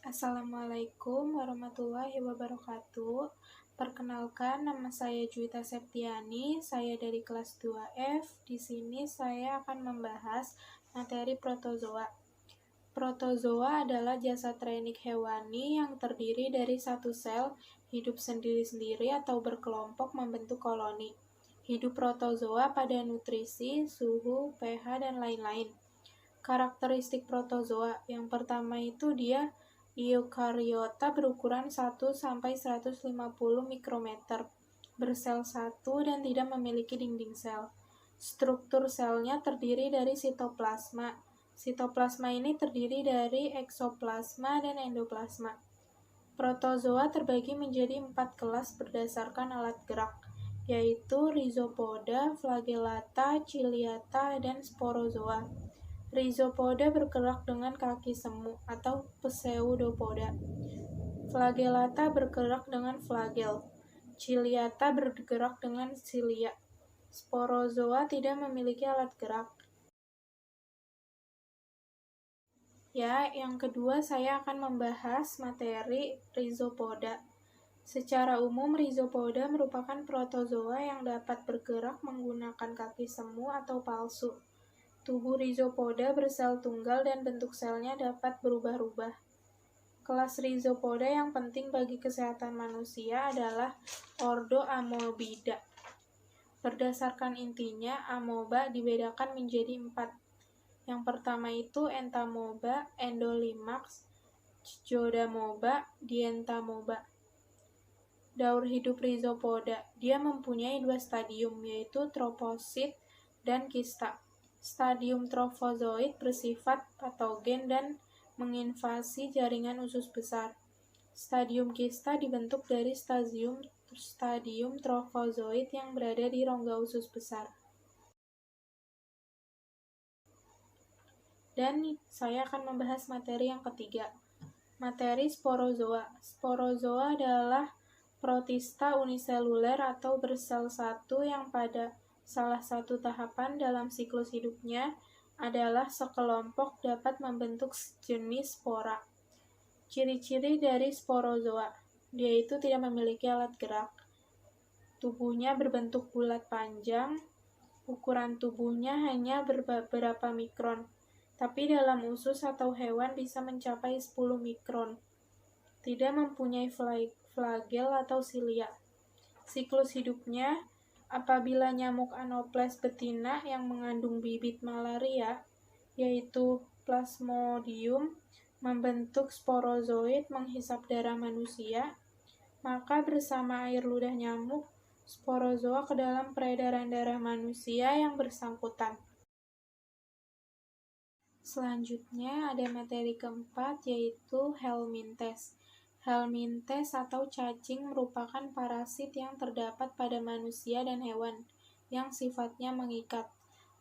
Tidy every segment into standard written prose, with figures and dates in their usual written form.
Assalamualaikum warahmatullahi wabarakatuh. Perkenalkan, nama saya Juwita Septiani. Saya dari kelas 2F. Di sini saya akan membahas materi protozoa. Protozoa adalah jasad reinik hewani yang terdiri dari satu sel, hidup sendiri-sendiri atau berkelompok membentuk koloni. Hidup protozoa pada nutrisi, suhu, pH, dan lain-lain. Karakteristik protozoa yang pertama itu dia eukariota berukuran 1-150 mikrometer, bersel 1 dan tidak memiliki dinding sel. Struktur selnya terdiri dari sitoplasma. Sitoplasma ini terdiri dari eksoplasma dan endoplasma. Protozoa terbagi menjadi 4 kelas berdasarkan alat gerak, yaitu rhizopoda, flagellata, ciliata, dan sporozoa. Rhizopoda bergerak dengan kaki semu atau pseudopoda. Flagellata bergerak dengan flagel. Ciliata bergerak dengan cilia. Sporozoa tidak memiliki alat gerak. Yang kedua saya akan membahas materi rhizopoda. Secara umum, rhizopoda merupakan protozoa yang dapat bergerak menggunakan kaki semu atau palsu. Tubuh rhizopoda bersel tunggal dan bentuk selnya dapat berubah-ubah. Kelas rhizopoda yang penting bagi kesehatan manusia adalah ordo Amobida. Berdasarkan intinya, amoeba dibedakan menjadi 4. Yang pertama itu entamoeba, endolimax, jodamoeba, dientamoeba. Daur hidup rhizopoda, dia mempunyai 2 stadium, yaitu trofosit dan kista. Stadium trofozoit bersifat patogen dan menginvasi jaringan usus besar. Stadium kista dibentuk dari stadium trofozoit yang berada di rongga usus besar. Dan saya akan membahas materi yang ketiga. Materi sporozoa. Sporozoa adalah protista uniseluler atau bersel satu yang pada salah satu tahapan dalam siklus hidupnya adalah sekelompok dapat membentuk jenis spora. Ciri-ciri dari sporozoa, dia itu tidak memiliki alat gerak. Tubuhnya berbentuk bulat panjang, ukuran tubuhnya hanya beberapa mikron, tapi dalam usus atau hewan bisa mencapai 10 mikron. Tidak mempunyai flagel atau silia. Siklus hidupnya, apabila nyamuk Anopheles betina yang mengandung bibit malaria, yaitu Plasmodium, membentuk sporozoid menghisap darah manusia, maka bersama air ludah nyamuk, sporozoa ke dalam peredaran darah manusia yang bersangkutan. Selanjutnya ada materi keempat, yaitu helminthes. Helminthes atau cacing merupakan parasit yang terdapat pada manusia dan hewan, yang sifatnya mengikat.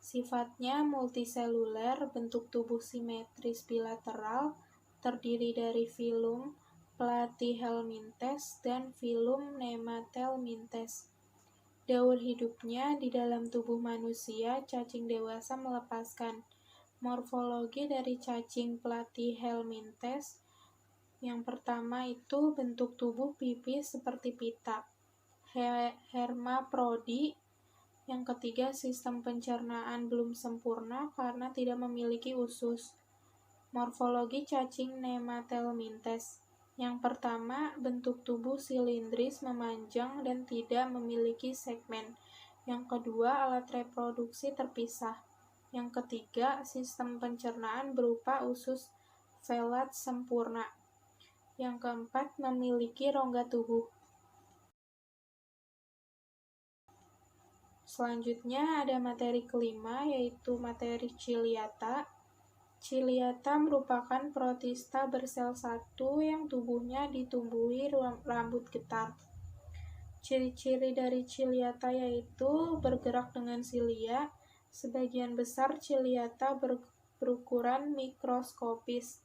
Sifatnya multiseluler, bentuk tubuh simetris bilateral, terdiri dari filum Platyhelminthes dan filum Nemathelminthes. Daur hidupnya di dalam tubuh manusia, cacing dewasa melepaskan. Morfologi dari cacing Platyhelminthes, yang pertama itu bentuk tubuh pipis seperti pita, hermaprodi. Yang ketiga, sistem pencernaan belum sempurna karena tidak memiliki usus. Morfologi cacing Nemathelminthes, yang pertama bentuk tubuh silindris memanjang dan tidak memiliki segmen. Yang kedua, alat reproduksi terpisah. Yang ketiga, sistem pencernaan berupa usus velat sempurna. Yang keempat, memiliki rongga tubuh. Selanjutnya ada materi kelima, yaitu materi ciliata. Ciliata merupakan protista bersel satu yang tubuhnya ditumbuhi rambut getar. Ciri-ciri dari ciliata yaitu bergerak dengan silia. Sebagian besar ciliata berukuran mikroskopis.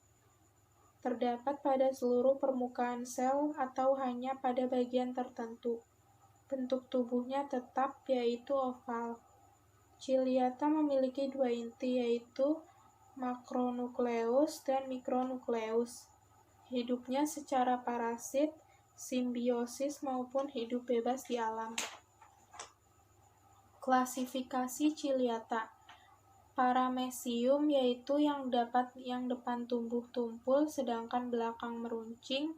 Terdapat pada seluruh permukaan sel atau hanya pada bagian tertentu. Bentuk tubuhnya tetap, yaitu oval. Ciliata memiliki 2 inti, yaitu makronukleus dan mikronukleus. hidupnya secara parasit, simbiosis maupun hidup bebas di alam. Klasifikasi ciliata. Paramecium yaitu yang depan tumbuh tumpul sedangkan belakang meruncing.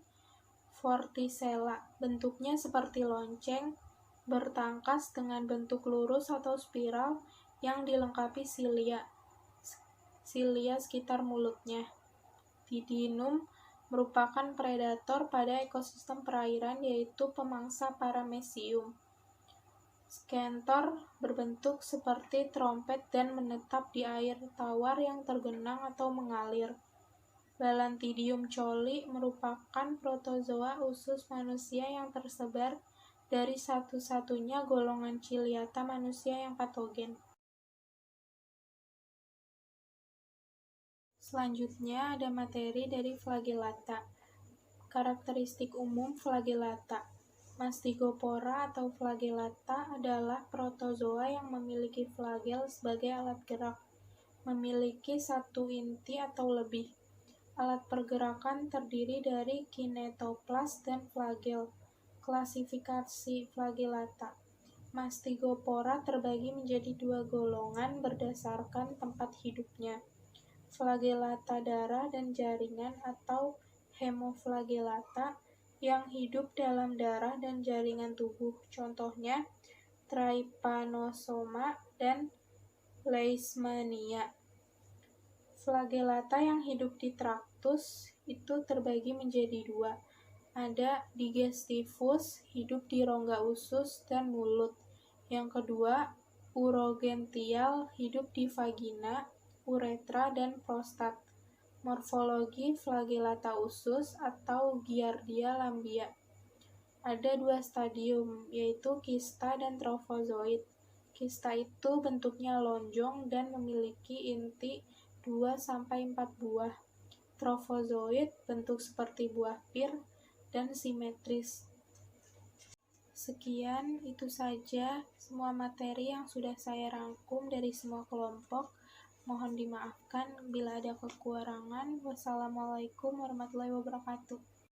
Vorticella, bentuknya seperti lonceng, bertangkas dengan bentuk lurus atau spiral yang dilengkapi silia sekitar mulutnya. Didinum merupakan predator pada ekosistem perairan yaitu pemangsa paramecium. Skentor berbentuk seperti trompet dan menetap di air tawar yang tergenang atau mengalir. Balantidium coli merupakan protozoa usus manusia yang tersebar dari satu-satunya golongan ciliata manusia yang patogen. Selanjutnya ada materi dari flagellata. Karakteristik umum flagellata. Mastigophora atau flagellata adalah protozoa yang memiliki flagel sebagai alat gerak, memiliki satu inti atau lebih. Alat pergerakan terdiri dari kinetoplas dan flagel. Klasifikasi flagellata. Mastigophora terbagi menjadi dua golongan berdasarkan tempat hidupnya. Flagellata darah dan jaringan atau hemoflagellata yang hidup dalam darah dan jaringan tubuh, contohnya Trypanosoma dan Leishmania. Flagellata yang hidup di traktus itu terbagi menjadi dua. Ada digestivus, hidup di rongga usus dan mulut. Yang kedua, urogential, hidup di vagina, uretra, dan prostat. Morfologi flagellata usus atau Giardia lambia. Ada dua stadium, yaitu kista dan trofozoid. Kista itu bentuknya lonjong dan memiliki inti 2-4 buah. Trofozoid bentuk seperti buah pir dan simetris. Sekian, itu saja semua materi yang sudah saya rangkum dari semua kelompok. Mohon dimaafkan bila ada kekurangan. Wassalamualaikum warahmatullahi wabarakatuh.